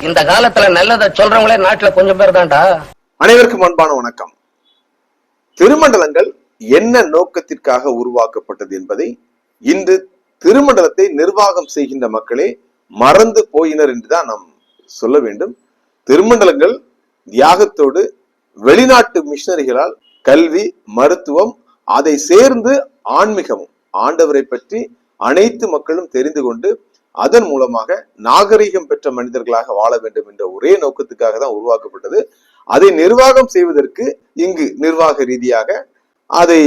இந்த காலத்துல நல்லதை சொல்றவங்களே நாட்டுல கொஞ்சம் பேர் தான்டா. அனைவருக்கும் அன்பான வணக்கம். திருமண்டலங்கள் என்ன நோக்கத்திற்காக உருவாக்கப்பட்டது என்பதை இன்று திருமண்டலத்தை நிர்வாகம் செய்கின்ற மக்களே மறந்து போயினர் என்றுதான் நாம் சொல்ல வேண்டும். திருமண்டலங்கள் தியாகத்தோடு வெளிநாட்டு மிஷனரிகளால் கல்வி, மருத்துவம், அதை சேர்ந்து ஆன்மீகமும், ஆண்டவரை பற்றி அனைத்து மக்களும் தெரிந்து கொண்டு அதன் மூலமாக நாகரிகம் பெற்ற மனிதர்களாக வாழ வேண்டும் என்ற ஒரே நோக்கத்துக்காக தான் உருவாக்கப்பட்டது. அதை நிர்வாகம் செய்வதற்கு இங்கு நிர்வாக ரீதியாக அதை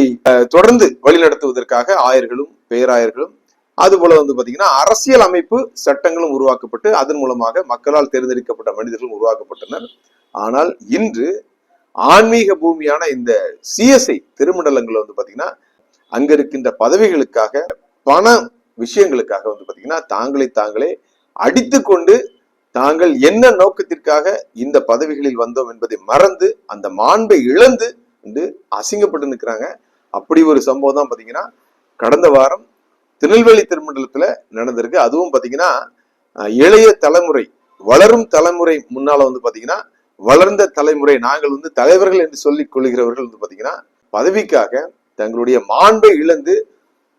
தொடர்ந்து வழிநடத்துவதற்காக ஆயர்களும் பேராயர்களும் அதுபோல பாத்தீங்கன்னா அரசியல் அமைப்பு சட்டங்களும் உருவாக்கப்பட்டு அதன் மூலமாக மக்களால் தேர்ந்தெடுக்கப்பட்ட மனிதர்களும் உருவாக்கப்பட்டனர். ஆனால் இன்று ஆன்மீக பூமியான இந்த சிஎஸ்ஐ திருமண்டலங்கள் பாத்தீங்கன்னா அங்க இருக்கின்ற பதவிகளுக்காக, பண விஷயங்களுக்காக பாத்தீங்கன்னா தாங்களே அடித்து கொண்டு தாங்கள் என்ன நோக்கத்திற்காக இந்த பதவிகளில் வந்தோம் என்பதை மறந்து அந்த மாண்பை இழந்து என்று அசிங்கப்பட்டு நிற்கிறாங்க. அப்படி ஒரு சம்பவம் தான் பாத்தீங்கன்னா கடந்த வாரம் திருநெல்வேலி திருமண்டலத்துல நடந்திருக்கு. அதுவும் பாத்தீங்கன்னா இளைய தலைமுறை, வளரும் தலைமுறை முன்னால பாத்தீங்கன்னா வளர்ந்த தலைமுறை, நாங்கள் தலைவர்கள் என்று சொல்லிக் கொள்கிறவர்கள் பாத்தீங்கன்னா பதவிக்காக தங்களுடைய மாண்பை இழந்து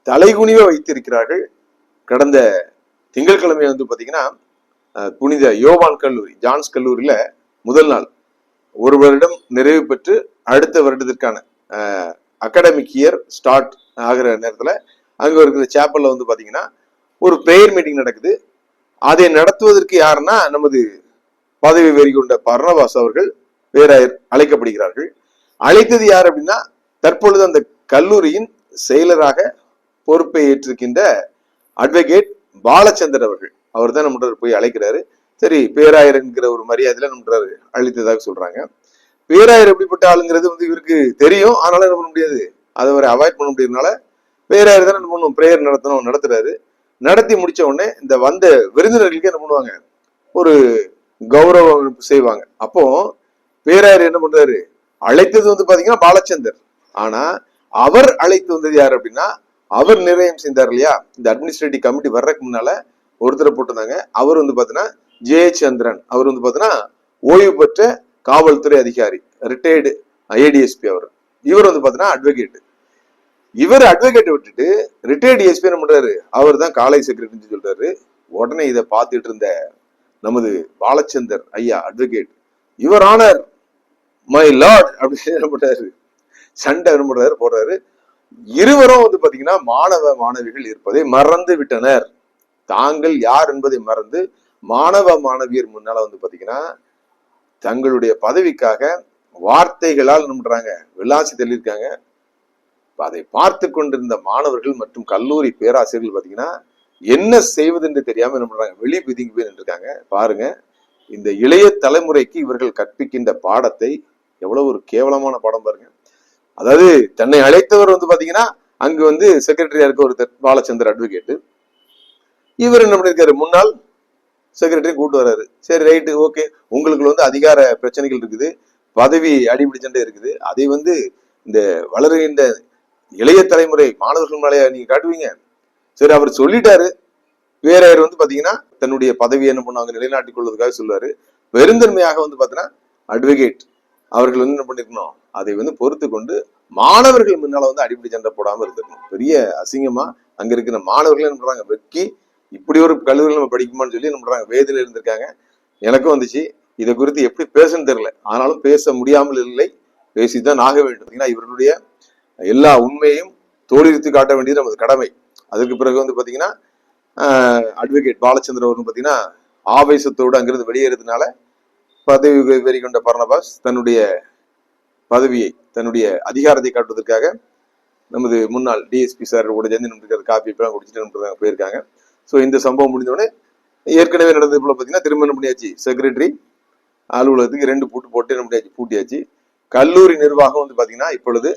தலைகுனிவ வைத்திருக்கிறார்கள். கடந்த திங்கட்கிழமை பாத்தீங்கன்னா புனித யோவான் கல்லூரி, ஜான்ஸ் கல்லூரியில முதல் நாள் ஒரு வருடம் நிறைவு பெற்று அடுத்த வருடத்திற்கான அகாடமிக் இயர் ஸ்டார்ட் ஆகிற நேரத்துல அங்க இருக்கிற சேப்பல்ல பாத்தீங்கன்னா ஒரு பிரேயர் மீட்டிங் நடக்குது. அதை நடத்துவதற்கு யாருன்னா நமது பதவி வெறி கொண்ட பர்னபாஸ் அவர்கள் பேராயர் அழைக்கப்படுகிறார்கள். அழைத்தது யார் அப்படின்னா தற்பொழுது அந்த கல்லூரியின் செயலராக பொறுப்பை ஏற்றிருக்கின்ற அட்வொகேட் பாலச்சந்தர் அவர்கள். அவர் தான் நம்ம போய் அழைக்கிறாரு. சரி, பேராயர் என்கிற ஒரு மரியாதையில நம்ம அழைத்ததாக சொல்றாங்க. பேராயர் எப்படிப்பட்ட ஆளுங்கிறது இவருக்கு தெரியும். ஆனாலும் என்ன பண்ண முடியாது, அதை அவரை அவாய்ட் பண்ண முடியாதனால பேராயர் தான் என்ன பண்ணுவோம், பிரேயர் நடத்துறாரு. நடத்தி முடிச்ச உடனே இந்த வந்த விருந்தினர்களுக்கு என்ன பண்ணுவாங்க, ஒரு கௌரவம் செய்வாங்க. அப்போ பேராயர் என்ன பண்றாரு, அழைத்தது பாத்தீங்கன்னா பாலச்சந்தர். ஆனா அவர் அழைத்து வந்தது யாரு அப்படின்னா அவர் நிர்ணயம் செய்தார் இல்லையா, இந்த அட்மினிஸ்ட்ரேட்டிவ் கமிட்டி வர்றதுக்கு முன்னால ஒருத்தரை போட்டிருந்தாங்க. அவர் பாத்தீங்கன்னா ஜே சந்திரன். அவர் பாத்தீங்கன்னா ஓய்வு பெற்ற காவல்துறை அதிகாரி, ரிட்டையர்டு ஏடிஎஸ்பி. இவர் பாத்தீங்கன்னா அட்வொகேட். இவர் அட்வொகேட் விட்டுட்டு ரிட்டையர்டு எஸ்பி என்ன பண்றாரு, அவர் தான் காலேஜ் செக்ரட்டரின்னு சொல்றாரு. உடனே இதை பார்த்துட்டு இருந்த நமது பாலச்சந்தர் ஐயா advocate, your honour my Lord அப்படின்னு என்ன பண்றாரு, சண்டை என்ன பண்றாரு போடுறாரு. இருவரும் பாத்தீங்கன்னா மாணவ மாணவிகள் இருப்பதை மறந்து விட்டனர். தாங்கள் யார் என்பதை மறந்து மாணவ மாணவியர் முன்னால பாத்தீங்கன்னா தங்களுடைய பதவிக்காக வார்த்தைகளால் நம்புறாங்க, விளாசி தெளிருக்காங்க. அதை பார்த்து கொண்டிருந்த மாணவர்கள் மற்றும் கல்லூரி பேராசிரியர்கள் பாத்தீங்கன்னா என்ன செய்வது என்று தெரியாம என்ன பண்றாங்க, வெளி பிதுங்கி போய் நின்றுருக்காங்க. பாருங்க, இந்த இளைய தலைமுறைக்கு இவர்கள் கற்பிக்கின்ற பாடத்தை எவ்வளவு ஒரு கேவலமான பாடம் பாருங்க. அதாவது தன்னை அழைத்தவர் பாத்தீங்கன்னா அங்கு செக்ரட்டரியா இருக்க ஒரு பாலச்சந்தர் அட்வொகேட். இவர் என்ன பண்ணிருக்காரு, முன்னாள் செக்ரட்டரி கூட்டு வர்றாரு. சரி, ரைட்டு, ஓகே, உங்களுக்கு அதிகார பிரச்சனைகள் இருக்குது, பதவி அடிப்படை சண்டை இருக்குது, அதை இந்த வளருகின்ற இளைய தலைமுறை மாணவர்கள் மேலே நீங்க காட்டுவீங்க. சரி, அவர் சொல்லிட்டாரு. பேராயர் பாத்தீங்கன்னா தன்னுடைய பதவியை என்ன பண்ணுவாங்க நிலைநாட்டிக் கொள்வதற்காக சொல்லுவாரு. பெருந்தன்மையாக பாத்தீங்கன்னா அட்வொகேட் அவர்கள் என்ன பண்ணிருக்கணும், அதை பொறுத்து கொண்டு மாணவர்கள் முன்னால அடிப்படை சண்டை போடாம இருந்திருக்கணும். பெரிய அசிங்கமா அங்க இருக்கிற மாணவர்கள் என்ன பண்றாங்க, வெக்கி இப்படி ஒரு கல்லூரியில் நம்ம படிக்குமான்னு சொல்லி என்ன பண்றாங்க, வேதியில இருந்திருக்காங்க. எனக்கும் வந்துச்சு. இதை குறித்து எப்படி பேசன்னு தெரியல, ஆனாலும் பேச முடியாமல் இல்லை, பேசித்தான் ஆக வேண்டும். இவர்களுடைய எல்லா உண்மையையும் தோலுரித்து காட்ட வேண்டியது நமது கடமை. அதுக்கு பிறகு பாத்தீங்கன்னா அட்வொகேட் பாலச்சந்திரன் அவர் பாத்தீங்கன்னா ஆவேசத்தோடு அங்கிருந்து வெளியேறதுனால பதவி வெறி கொண்ட பர்னபாஸ் தன்னுடைய பதவியை, தன்னுடைய அதிகாரத்தை காட்டுவதற்காக நமது முன்னாள் டிஎஸ்பி சார் கூட சேர்ந்து காப்பி குடிச்சிட்டு போயிருக்காங்க. ஸோ இந்த சம்பவம் முடிஞ்சோடனே ஏற்கனவே நடந்தது போல பாத்தீங்கன்னா திரும்ப என்ன பண்ணியாச்சு, செக்ரட்டரி அலுவலகத்துக்கு 2 பூட்டு போட்டு என்ன பண்ணியாச்சு, பூட்டியாச்சு. கல்லூரி நிர்வாகம் பாத்தீங்கன்னா இப்பொழுது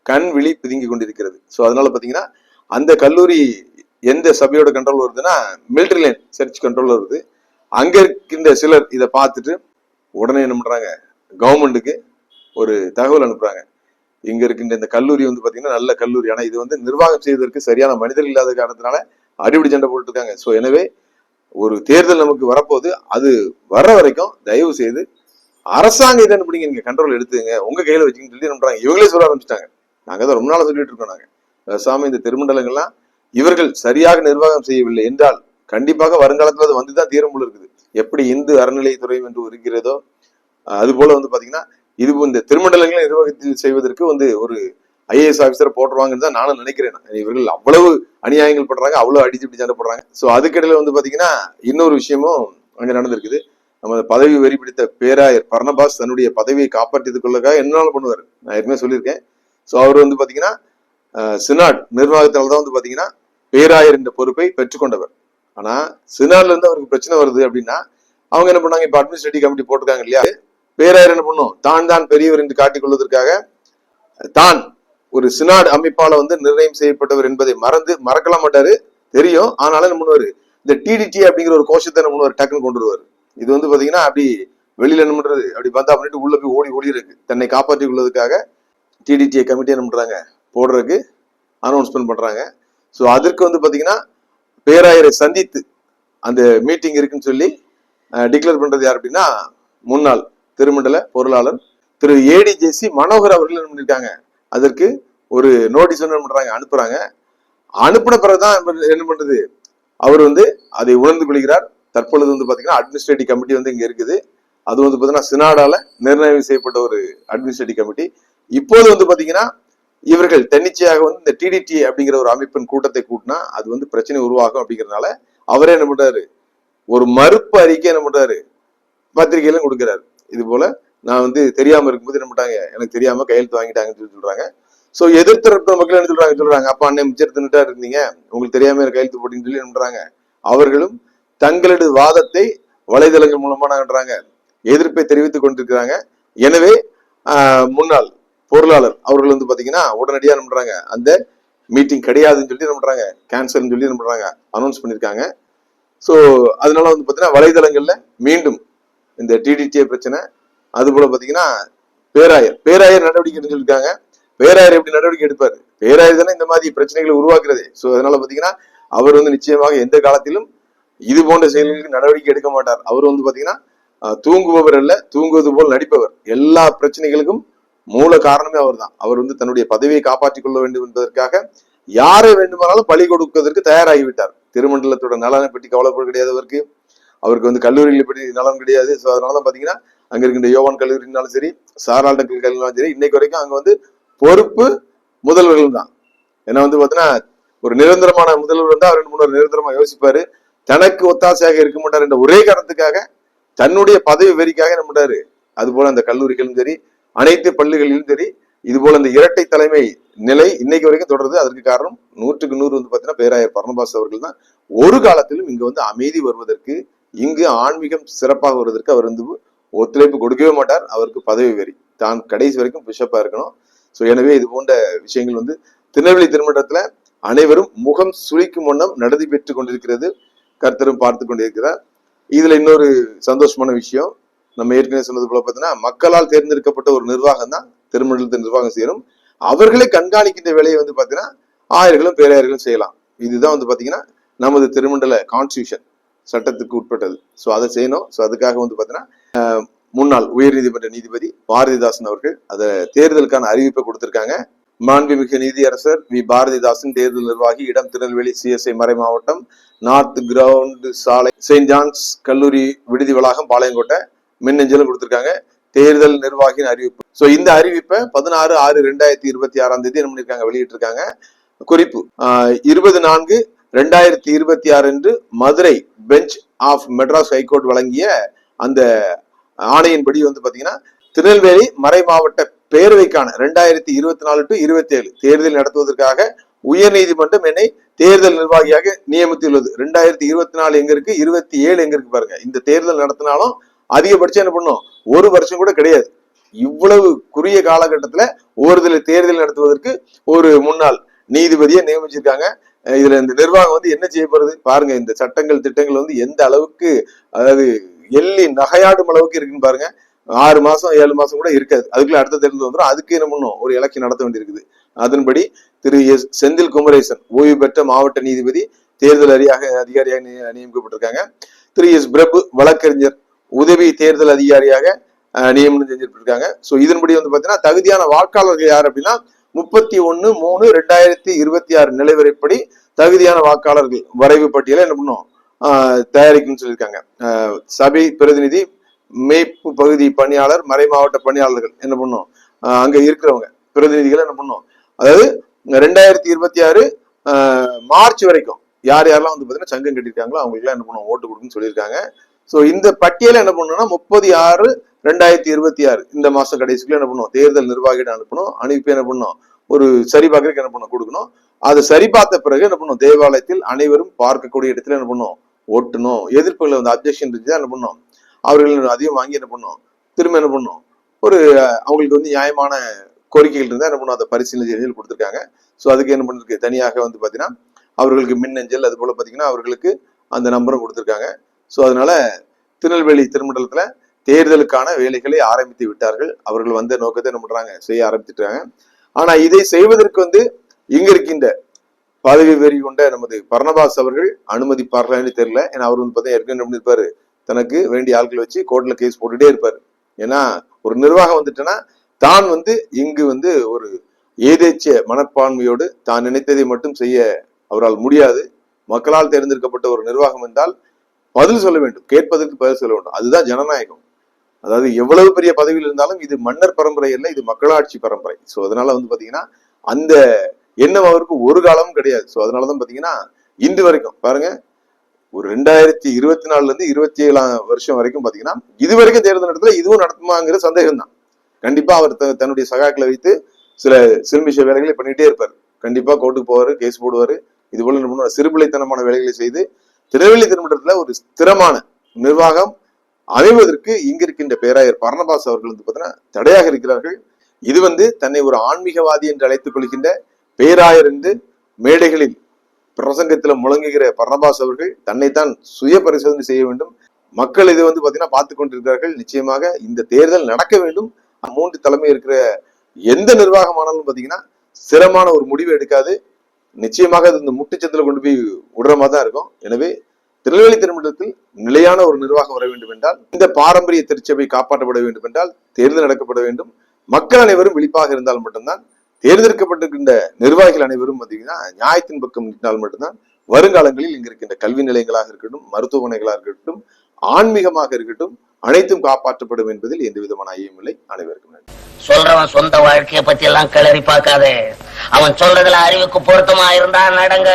கண் விழி பிதுங்கி கொண்டிருக்கிறது. ஸோ அதனால பாத்தீங்கன்னா அந்த கல்லூரி எந்த சபையோட கண்ட்ரோல் வருதுன்னா மிலிட்டரி லைன் சர்ச் கண்ட்ரோல் வருது. அங்க இருக்கின்ற சிலர் இதை பார்த்துட்டு உடனே என்ன பண்றாங்க, கவர்மெண்ட்டுக்கு ஒரு தகவல் அனுப்புறாங்க. இங்க இருக்கின்ற இந்த கல்லூரி பாத்தீங்கன்னா நல்ல கல்லூரி, ஆனா இது நிர்வாகம் செய்வதற்கு சரியான மனிதர்கள் இல்லாத காரணத்தினால அடிப்படை சண்டை போட்டு இருக்காங்க. ஸோ எனவே ஒரு தேர்தல் நமக்கு வரப்போகுது, அது வர்ற வரைக்கும் தயவு செய்து அரசாங்கம் இதை பிடிங்க, நீங்க கண்ட்ரோல் எடுத்துங்க, உங்க கையில வச்சுக்கன்னு சொல்லி நம்புறாங்க. இவங்களே சொல்ல ஆரம்பிச்சிட்டாங்க. நாங்க தான் ரொம்ப நாளா சொல்லிட்டு இருக்கோம். நாங்க பேசாம இந்த திருமண்டலங்கள்லாம் இவர்கள் சரியாக நிர்வாகம் செய்யவில்லை என்றால் கண்டிப்பாக வருங்காலத்துல அது வந்துதான் தீரும் போல இருக்குது. எப்படி இந்து அறநிலையத்துறை என்று இருக்கிறதோ அது போல வந்து பாத்தீங்கன்னா இது இந்த திருமண்டலங்களை நிர்வாகத்தில் செய்வதற்கு ஒரு ஐஏஎஸ் ஆபிசரை போட்டுருவாங்கன்னு தான் நானும் நினைக்கிறேன். இவர்கள் அவ்வளவு அநியாயங்கள் பண்றாங்க, அவ்வளவு அடிச்சு இப்படி சண்டை போடுறாங்க. சோ அதுக்கிடையில வந்து பாத்தீங்கன்னா இன்னொரு விஷயமும் அங்க நடந்திருக்குது. நம்ம பதவி வெறி பிடித்த பேராயர் பர்னபாஸ் தன்னுடைய பதவியை காப்பாற்றிக் கொள்ளக்காக என்னாலும் பண்ணுவார். நான் ஏற்கனவே சொல்லியிருக்கேன். சோ அவர் வந்து பாத்தீங்கன்னா சினாட் நிர்வாகத்தால்தான் வந்து பாத்தீங்கன்னா பேராயர் என்ற பொறுப்பை பெற்றுக்கொண்டவர். ஆனா சினாட்ல இருந்து அவருக்கு பிரச்சனை வருது அப்படின்னா அவங்க என்ன பண்ணாங்க, இப்ப அட்மினிஸ்ட்ரேட்டிவ் கமிட்டி போட்டிருக்காங்க இல்லையா, பேராயர் என்ன பண்ணும், தான் பெரியவர் என்று காட்டிக் கொள்வதற்காக தான் ஒரு சினாட் அமைப்பால நிர்ணயம் செய்யப்பட்டவர் என்பதை மறக்கலாம் மாட்டாரு, தெரியும். ஆனாலும் என்ன பண்ணுவாரு, இந்த டிடிடி அப்படிங்கிற ஒரு கோஷத்தை என்ன பண்ணுவார், டக்குன்னு கொண்டு வருவார். இது வந்து பாத்தீங்கன்னா அப்படி வெளியில என்ன பண்றது, அப்படி பந்தா பண்ணிட்டு உள்ள போய் ஓடி இருக்கு, தன்னை காப்பாற்றிக் கொள்வதற்காக டிடிடிஏ கமிட்டி என்ன பண்றாங்க, போடுறதுக்கு அனௌன்ஸ்மெண்ட் பண்றாங்க. ஸோ அதற்கு வந்து பாத்தீங்கன்னா பேராயரை சந்தித்து அந்த மீட்டிங் இருக்குன்னு சொல்லி டிக்ளேர் பண்றது யார் அப்படின்னா முன்னாள் திருமண்டல பொருளாளர் திரு ஏடிஜேசி மனோகர் அவர்கள் என்ன பண்ணிருக்காங்க, அதற்கு ஒரு நோட்டீஸ் என்ன பண்றாங்க, அனுப்புறாங்க. அனுப்பின பிறகுதான் என்ன பண்றது, அவர் அதை உணர்ந்து கொள்கிறார். தற்பொழுது வந்து பாத்தீங்கன்னா அட்மினிஸ்ட்ரேட்டிவ் கமிட்டி இங்க இருக்குது. அது வந்து பாத்தீங்கன்னா சினாடால நிர்ணயம் செய்யப்பட்ட ஒரு அட்மினிஸ்ட்ரேட்டிவ் கமிட்டி. இப்போது வந்து பாத்தீங்கன்னா இவர்கள் தன்னிச்சையாக இந்த டிடிடி அப்படிங்கிற ஒரு அமைப்பின் கூட்டத்தை கூட்டினா அது பிரச்சனை உருவாகும் அப்படிங்கறதுனால அவரே என்ன பண்றாரு, ஒரு மறுப்பு அறிக்கை என்ன பண்றாரு, பத்திரிகையில கொடுக்கிறாரு. இது போல நான் தெரியாம இருக்கும்போது என்ன பண்றாங்க, எனக்கு தெரியாம கையெழுத்து வாங்கிட்டாங்கன்னு சொல்லி சொல்றாங்க. சோ எதிர்த்தரப்பு மக்கள் என்ன சொல்றாங்க, அப்பா அண்ணன் மிச்சர் தின்னுட்டா இருந்தீங்க, உங்களுக்கு தெரியாம கையெழுத்து போட்டின்னு சொல்லி என்ன பண்றாங்க, அவர்களும் தங்களது வாதத்தை வலைதளங்கள் மூலமா நாங்கன்றாங்க எதிர்ப்பை தெரிவித்துக் கொண்டிருக்கிறாங்க. எனவே முன்னாள் பொருளாளர் அவர்கள் பாத்தீங்கன்னா உடனடியா என்ன பண்றாங்க, அந்த மீட்டிங் கிடையாதுன்னு சொல்லி என்ன பண்றாங்க, கேன்சல் சொல்லி என்ன பண்றாங்க, அனௌன்ஸ் பண்ணிருக்காங்க. சோ அதனால பாத்தீங்கன்னா வலைதளங்கள்ல மீண்டும் இந்த டிடிடிஏ பிரச்சனை, அது போல பாத்தீங்கன்னா பேராயர் நடவடிக்கை எடுத்திருக்காங்க. பேராயர் எப்படி நடவடிக்கை எடுப்பாரு, பேராயர் தானே இந்த மாதிரி பிரச்சனைகளை உருவாக்குறது. சோ அதனால பாத்தீங்கன்னா அவர் நிச்சயமாக எந்த காலத்திலும் இது போன்ற செயல்களுக்கு நடவடிக்கை எடுக்க மாட்டார். அவர் பாத்தீங்கன்னா தூங்குபவர் அல்ல, தூங்குவது போல் நடிப்பவர். எல்லா பிரச்சனைகளுக்கும் மூல காரணமே அவர் தான். அவர் தன்னுடைய பதவியை காப்பாற்றிக் கொள்ள வேண்டும் என்பதற்காக யாரை வேண்டுமானாலும் பலி கொடுப்பதற்கு தயாராகிவிட்டார். திருமண்டலத்தோட நலனை பற்றி கவலைப்பட கிடையாது அவருக்கு கல்லூரிகளை பற்றி நலன் கிடையாது. ஸோ அதனாலதான் பாத்தீங்கன்னா அங்க இருக்கின்ற யோவான் கல்லூரினாலும் சரி, சாரால்ட கல்லூரினாலும் சரி, இன்னைக்கு வரைக்கும் அங்க பொறுப்பு முதல்வர்கள் தான். ஏன்னா பாத்தீங்கன்னா ஒரு நிரந்தரமான முதல்வர் அவர் 2-3 நிரந்தரமா யோசிப்பாரு. தனக்கு ஒத்தாசையாக இருக்க மாட்டார் என்ற ஒரே காரணத்துக்காக, தன்னுடைய பதவி வெறிக்காக என்ன பண்றாரு. அது போல அந்த கல்லூரிகளும் சரி, அனைத்து பள்ளிகளிலும் சரி, இது போல இந்த இரட்டை தலைமை நிலை இன்னைக்கு வரைக்கும் தொடருது. அதற்கு காரணம் 100க்கு 100 பாத்தீங்கன்னா பேராயர் பர்னபாஸ் அவர்கள் தான். ஒரு காலத்திலும் இங்க அமைதி வருவதற்கு, இங்கு ஆன்மீகம் சிறப்பாக வருவதற்கு அவர் ஒத்துழைப்பு கொடுக்கவே மாட்டார். அவருக்கு பதவி வெறி, தான் கடைசி வரைக்கும் பிஷப்பா இருக்கணும். சோ எனவே இது போன்ற விஷயங்கள் திருநெல்வேலி திருமண்டலத்துல அனைவரும் முகம் சுளிக்கும் வண்ணம் நடத்தி பெற்றுக் கொண்டிருக்கிறது. கர்த்தரும் பார்த்து கொண்டிருக்கிறார். இதுல இன்னொரு சந்தோஷமான விஷயம், நம்ம ஏற்கனவே சொன்னது போல பாத்தீங்கன்னா மக்களால் தேர்ந்தெடுக்கப்பட்ட ஒரு நிர்வாகம் தான் திருமண்டலத்தை நிர்வாகம் செய்யணும். அவர்களை கண்காணிக்கின்ற வேலையை பாத்தீங்கன்னா ஆயர்களும் பேராயர்களும் செய்யலாம். இதுதான் பாத்தீங்கன்னா நமது திருமண்டல கான்ஸ்டியூஷன் சட்டத்துக்கு உட்பட்டது. சோ அதை செய்யணும். சோ அதுக்காக பாத்தீங்கன்னா முன்னாள் உயர் நீதிமன்ற நீதிபதி பாரதிதாசன் அவர்கள் அதை தேர்தலுக்கான அறிவிப்பை கொடுத்திருக்காங்க. மாண்புமிகு நீதியரசர் வி பாரதிதாசன், தேர்தல் நிர்வாகி, இடம் திருநெல்வேலி, சிஎஸ்ஐ மறை மாவட்டம், நார்த் கிரவுண்ட் சாலை, செயின்ட் ஜான்ஸ் கல்லூரி விடுதி வளாகம், பாளையங்கோட்டை. மின்னஞ்சலும் கொடுத்திருக்காங்க, தேர்தல் நிர்வாகியின் அறிவிப்பு. சோ இந்த அறிவிப்பை 16/6/2026 என்ன பண்ணிருக்காங்க, வெளியிட்டிருக்காங்க. குறிப்பு 20/4/2026 என்று Madurai bench of Madras high court வழங்கிய அந்த ஆணையின்படி பாத்தீங்கன்னா திருநெல்வேலி மறை மாவட்ட பேரவைக்கான 2024 to 27 தேர்தல் நடத்துவதற்காக உயர் நீதிமன்றம் என்னை தேர்தல் நிர்வாகியாக நியமித்துள்ளது. 2024 எங்க இருக்கு, 27 எங்க இருக்கு பாருங்க. இந்த தேர்தல் நடத்தினாலும் அதிகபட்சம் என்ன பண்ணும், 1 வருஷம் கூட கிடையாது. இவ்வளவு குறுகிய காலகட்டத்துல ஒருதலை தேர்தல் நடத்துவதற்கு ஒரு முன்னாள் நீதிபதியை நியமிச்சிருக்காங்க. இதுல இந்த நிர்வாகம் என்ன செய்யப்படுறது பாருங்க. இந்த சட்டங்கள் திட்டங்கள் எந்த அளவுக்கு, அதாவது எள்ளி நகையாடும் அளவுக்கு இருக்குன்னு பாருங்க. 6 மாசம் 7 மாசம் கூட இருக்காது, அதுக்குள்ள அடுத்த தேர்தல் வந்துடும். அதுக்கு என்ன பண்ணும், ஒரு எலெக்ஷன் நடத்த வேண்டியிருக்குது. அதன்படி திரு எஸ் செந்தில் குமரேசன் ஓய்வு பெற்ற மாவட்ட நீதிபதி தேர்தல் அதிகாரியாக நியமிக்கப்பட்டிருக்காங்க. திரு எஸ் பிரபு வழக்கறிஞர் உதவி தேர்தல் அதிகாரியாக நியமனம் செஞ்சிருக்காங்க. சோ இதன்படி வந்து பாத்தீங்கன்னா தகுதியான வாக்காளர்கள் யார் அப்படின்னா 31/3/2026 நிலவரைப்படி தகுதியான வாக்காளர்கள் வரைவு பட்டியலை என்ன பண்ணும் தயாரிக்கும்னு சொல்லியிருக்காங்க. சபை பிரதிநிதி, மேய்ப்பு பகுதி பணியாளர், மறை மாவட்ட பணியாளர்கள் என்ன பண்ணும் அங்க இருக்கிறவங்க பிரதிநிதிகள் என்ன பண்ணும், அதாவது 2026 மார்ச் வரைக்கும் யார் யாரெல்லாம் வந்து பாத்தீங்கன்னா சங்கம் கட்டிருக்காங்களோ அவங்களுக்கு எல்லாம் என்ன பண்ணுவோம் ஓட்டு கொடுக்குன்னு சொல்லியிருக்காங்க. சோ இந்த பட்டியலை என்ன பண்ணணும்னா 30/6/2026 இந்த மாசம் கடைசிக்குள்ள என்ன பண்ணுவோம் தேர்தல் நிர்வாகிகள் அனுப்பணும். அனுப்பி என்ன பண்ணணும் ஒரு சரி பார்க்கறதுக்கு என்ன பண்ண கொடுக்கணும். அதை சரி பார்த்த பிறகு என்ன பண்ணும் தேவாலயத்தில் அனைவரும் பார்க்கக்கூடிய இடத்துல என்ன பண்ணும் ஓட்டணும். எதிர்ப்புகளை வந்து அப்ஜெக்ஷன் இருந்துச்சு என்ன பண்ணும் அவர்கள் அதையும் வாங்கி என்ன பண்ணும் திரும்ப என்ன பண்ணும் ஒரு அவங்களுக்கு வந்து நியாயமான கோரிக்கைகள் இருந்தா என்ன பண்ணும் அதை பரிசீலனை செய்து கொடுத்துருக்காங்க. ஸோ அதுக்கு என்ன பண்ணிருக்கு தனியாக வந்து பாத்தீங்கன்னா அவர்களுக்கு மின்னஞ்சல் அது போல பாத்தீங்கன்னா அவர்களுக்கு அந்த நம்பரும் கொடுத்துருக்காங்க. ஸோ அதனால திருநெல்வேலி திருமண்டலத்துல தேர்தலுக்கான வேலைகளை ஆரம்பித்து விட்டார்கள். அவர்கள் வந்த நோக்கத்தை என்ன பண்றாங்க செய்ய ஆரம்பிச்சுட்டாங்க. ஆனா இதை செய்வதற்கு வந்து இங்க இருக்கின்ற பதவி வெறி கொண்ட நமது பர்னபாஸ் அவர்கள் அனுமதிப்பார்களான்னு தெரியல. ஏன்னா அவர் வந்து பார்த்தா ஏற்கனவே இருப்பாரு தனக்கு வேண்டிய ஆட்கள் வச்சு கோர்ட்ல கேஸ் போட்டுட்டே இருப்பாரு. ஏன்னா ஒரு நிர்வாகம் வந்துட்டுன்னா தான் வந்து இங்கு வந்து ஒரு ஏதேச்ச மனப்பான்மையோடு தான் நினைத்ததை மட்டும் செய்ய அவரால் முடியாது. மக்களால் தேர்ந்தெடுக்கப்பட்ட ஒரு நிர்வாகம் என்றால் பதில் சொல்ல வேண்டும், கேட்பதற்கு பதில் சொல்ல வேண்டும். அதுதான் ஜனநாயகம். அதாவது எவ்வளவு பெரிய பதவியில் இருந்தாலும் இது மன்னர் பரம்பரை இல்லை, இது மக்களாட்சி பரம்பரை. சோ அதனால வந்து பாத்தீங்கன்னா அந்த எண்ணம் அவருக்கு ஒரு காலமும் கிடையாது. சோ அதனாலதான் பாத்தீங்கன்னா இன்று வரைக்கும் பாருங்க ஒரு 2024 இருந்து 27 வருஷம் வரைக்கும் பாத்தீங்கன்னா இது வரைக்கும் தேர்தல் நடத்தல இதுவும் நடத்துமாங்கிற சந்தேகம் தான். கண்டிப்பா அவர் தன்னுடைய சகாக்களை வைத்து சில சில்மிஷ வேலைகளை பண்ணிட்டே இருப்பாரு. கண்டிப்பா கோர்ட்டுக்கு போவாரு, கேஸ் போடுவாரு. இது போல சிறுபிள்ளைத்தனமான வேலைகளை செய்து திருநெல்வேலி திருமண்டலத்துல ஒரு ஸ்திரமான நிர்வாகம் அமைவதற்கு இங்க இருக்கின்ற பேராயர் பர்னபாஸ் அவர்கள் வந்து பாத்தீங்கன்னா தடையாக இருக்கிறார்கள். இது வந்து தன்னை ஒரு ஆன்மீகவாதி என்று அழைத்துக் கொள்கின்ற பேராயர் என்று மேடைகளில் பிரசங்கத்துல முழங்குகிற பர்னபாஸ் அவர்கள் தன்னைத்தான் சுய பரிசோதனை செய்ய வேண்டும். மக்கள் இது வந்து பாத்தீங்கன்னா பார்த்து கொண்டிருக்கிறார்கள். நிச்சயமாக இந்த தேர்தல் நடக்க வேண்டும். 3 தலைமை இருக்கிற எந்த நிர்வாகமானாலும் பாத்தீங்கன்னா ஸ்திரமான ஒரு முடிவு எடுக்காது. நிச்சயமாக அது இந்த முட்டுச்சத்துல கொண்டு போய் விடுற மாதிரி தான் இருக்கும். எனவே திருநெல்வேலி திருமண்டலத்தில் நிலையான ஒரு நிர்வாகம் வர வேண்டும் என்றால், இந்த பாரம்பரிய திருச்சபை காப்பாற்றப்பட வேண்டும் என்றால் தேர்தல் நடக்கப்பட வேண்டும். மக்கள் அனைவரும் விழிப்பாக இருந்தால் மட்டும்தான், தேர்ந்தெடுக்கப்பட்டிருக்கின்ற நிர்வாகிகள் அனைவரும் பார்த்தீங்கன்னா நியாயத்தின் பக்கம் நின்றால் மட்டும்தான் வருங்காலங்களில் இங்க இருக்கின்ற கல்வி நிலையங்களாக இருக்கட்டும், மருத்துவமனைகளாக இருக்கட்டும், ஆன்மீகமாக இருக்கட்டும், அனைத்தும் காப்பாற்றப்படும் என்பதில் எந்த விதமான ஐயம் இல்லை. அனைவருக்கும் நன்றி. சொல்றவன் சொந்த வாழ்க்கையை பத்தி எல்லாம் கிளறி பார்க்காதே. அவன் சொல்றதுல அறிவுக்கு பொருத்தமா இருந்தா நடங்க.